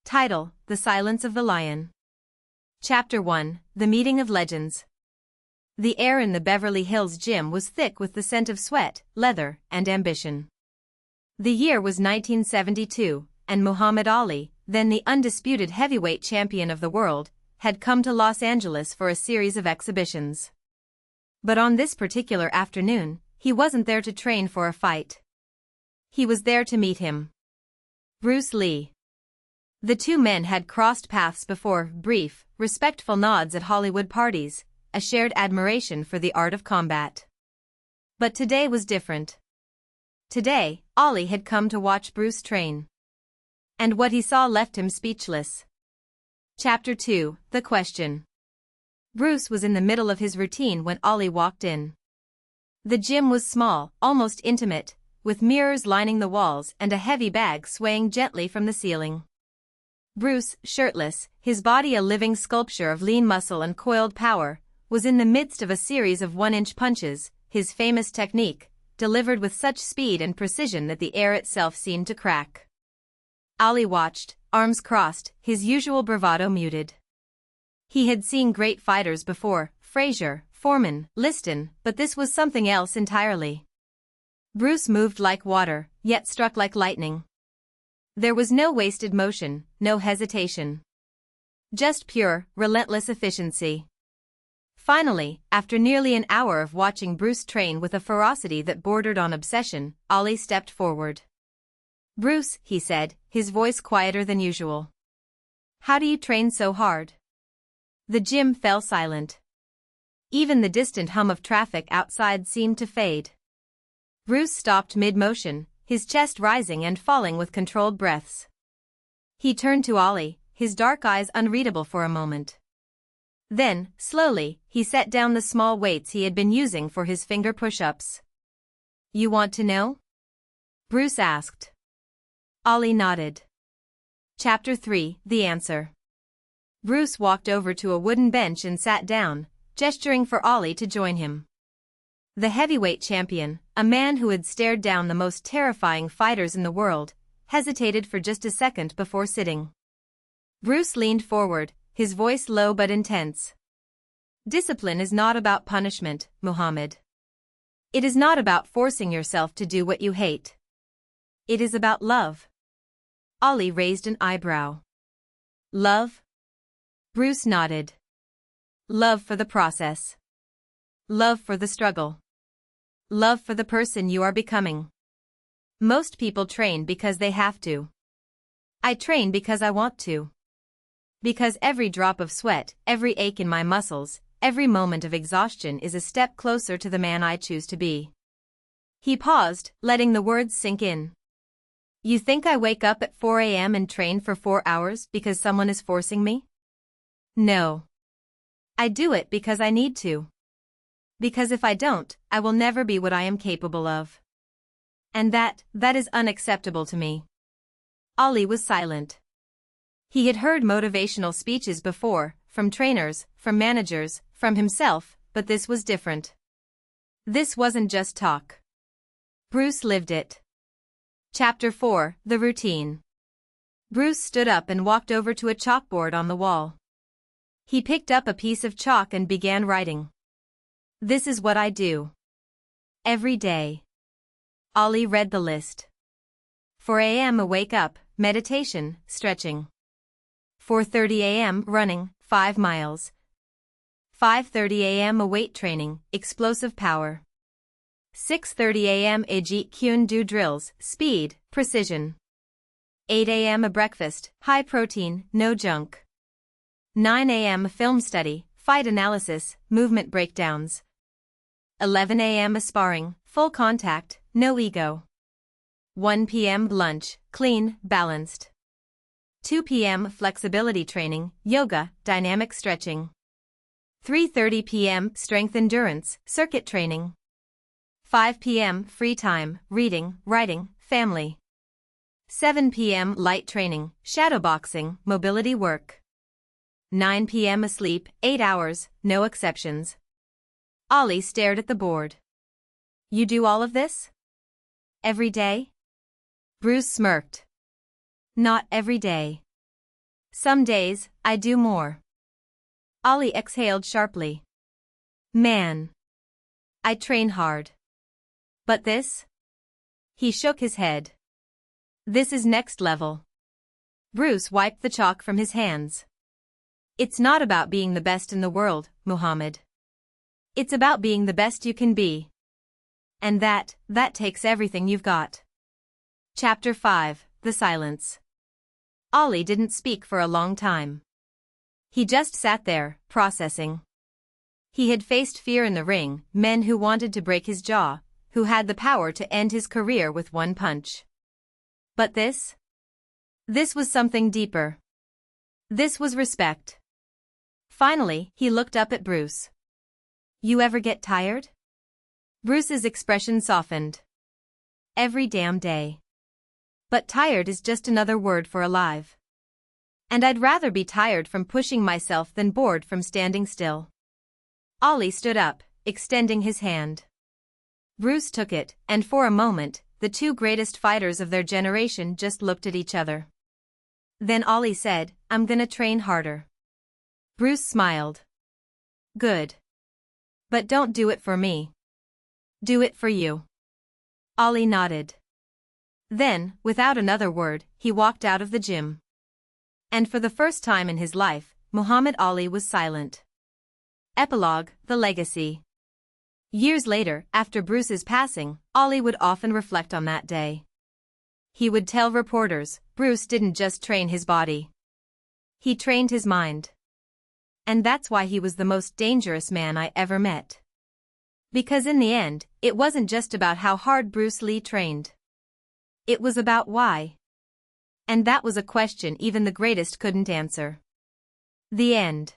Title: The Silence of the Lion. Chapter 1: The Meeting of Legends. The air in the Beverly Hills gym was thick with the scent of sweat, leather, and ambition. The year was 1972, and Muhammad Ali, then the undisputed heavyweight champion of the world, had come to Los Angeles for a series of exhibitions. But on this particular afternoon, he wasn't there to train for a fight. He was there to meet him. Bruce Lee. The two men had crossed paths before, brief, respectful nods at Hollywood parties, a shared admiration for the art of combat. But today was different. Today, Ali had come to watch Bruce train. And what he saw left him speechless. Chapter 2: The Question. Bruce was in the middle of his routine when Ali walked in. The gym was small, almost intimate, with mirrors lining the walls and a heavy bag swaying gently from the ceiling. Bruce, shirtless, his body a living sculpture of lean muscle and coiled power, was in the midst of a series of one-inch punches, his famous technique, delivered with such speed and precision that the air itself seemed to crack. Ali watched, arms crossed, his usual bravado muted. He had seen great fighters before, Frazier, Foreman, Liston, but this was something else entirely. Bruce moved like water, yet struck like lightning. There was no wasted motion, no hesitation. Just pure, relentless efficiency. Finally, after nearly an hour of watching Bruce train with a ferocity that bordered on obsession, Ali stepped forward. "Bruce," he said, his voice quieter than usual. "How do you train so hard?" The gym fell silent. Even the distant hum of traffic outside seemed to fade. Bruce stopped mid-motion, his chest rising and falling with controlled breaths. He turned to Ali, his dark eyes unreadable for a moment. Then, slowly, he set down the small weights he had been using for his finger push-ups. "You want to know?" Bruce asked. Ali nodded. Chapter 3: The Answer. Bruce walked over to a wooden bench and sat down, gesturing for Ali to join him. The heavyweight champion, a man who had stared down the most terrifying fighters in the world, hesitated for just a second before sitting. Bruce leaned forward, his voice low but intense. "Discipline is not about punishment, Muhammad. It is not about forcing yourself to do what you hate. It is about love." Ali raised an eyebrow. "Love?" Bruce nodded. "Love for the process. Love for the struggle. Love for the person you are becoming. Most people train because they have to. I train because I want to. Because every drop of sweat, every ache in my muscles, every moment of exhaustion is a step closer to the man I choose to be." He paused, letting the words sink in. "You think I wake up at 4 a.m. and train for 4 hours because someone is forcing me? No. I do it because I need to. Because if I don't, I will never be what I am capable of. And that is unacceptable to me." Ali was silent. He had heard motivational speeches before, from trainers, from managers, from himself, but this was different. This wasn't just talk. Bruce lived it. Chapter 4: The Routine. Bruce stood up and walked over to a chalkboard on the wall. He picked up a piece of chalk and began writing. "This is what I do. Every day." Ali read the list. 4 a.m. wake up, meditation, stretching. 4:30 a.m. running, 5 miles. 5:30 a.m. weight training, explosive power. 6:30 a.m. Jeet Kune Do drills, speed, precision. 8 a.m. breakfast, high protein, no junk. 9 a.m. film study, fight analysis, movement breakdowns. 11 a.m. sparring, full contact, no ego. 1 p.m. lunch, clean, balanced. 2 p.m. flexibility training, yoga, dynamic stretching. 3:30 p.m. strength endurance, circuit training. 5 p.m. free time, reading, writing, family. 7 p.m. light training, shadowboxing, mobility work. 9 p.m. sleep, 8 hours, no exceptions. Ali stared at the board. "You do all of this? Every day?" Bruce smirked. "Not every day. Some days, I do more. Ollie exhaled sharply. Man. I train hard. But this? He shook his head. This is next level. Bruce wiped the chalk from his hands. It's not about being the best in the world, Muhammad. It's about being the best you can be. And that takes everything you've got. Chapter 5, The Silence. Ollie didn't speak for a long time. He just sat there, processing. He had faced fear in the ring, men who wanted to break his jaw, who had the power to end his career with one punch. But this? This was something deeper. This was respect. Finally, he looked up at Bruce. You ever get tired? Bruce's expression softened. Every damn day. But tired is just another word for alive. And I'd rather be tired from pushing myself than bored from standing still. Ollie stood up, extending his hand. Bruce took it, and for a moment, the two greatest fighters of their generation just looked at each other. Then Ollie said, I'm gonna train harder. Bruce smiled. Good. But don't do it for me. Do it for you. Ollie nodded. Then, without another word, he walked out of the gym. And for the first time in his life, Muhammad Ali was silent. Epilogue, The Legacy. Years later, after Bruce's passing, Ali would often reflect on that day. He would tell reporters, Bruce didn't just train his body. He trained his mind. And that's why he was the most dangerous man I ever met. Because in the end, it wasn't just about how hard Bruce Lee trained. It was about why. And that was a question even the greatest couldn't answer. The end.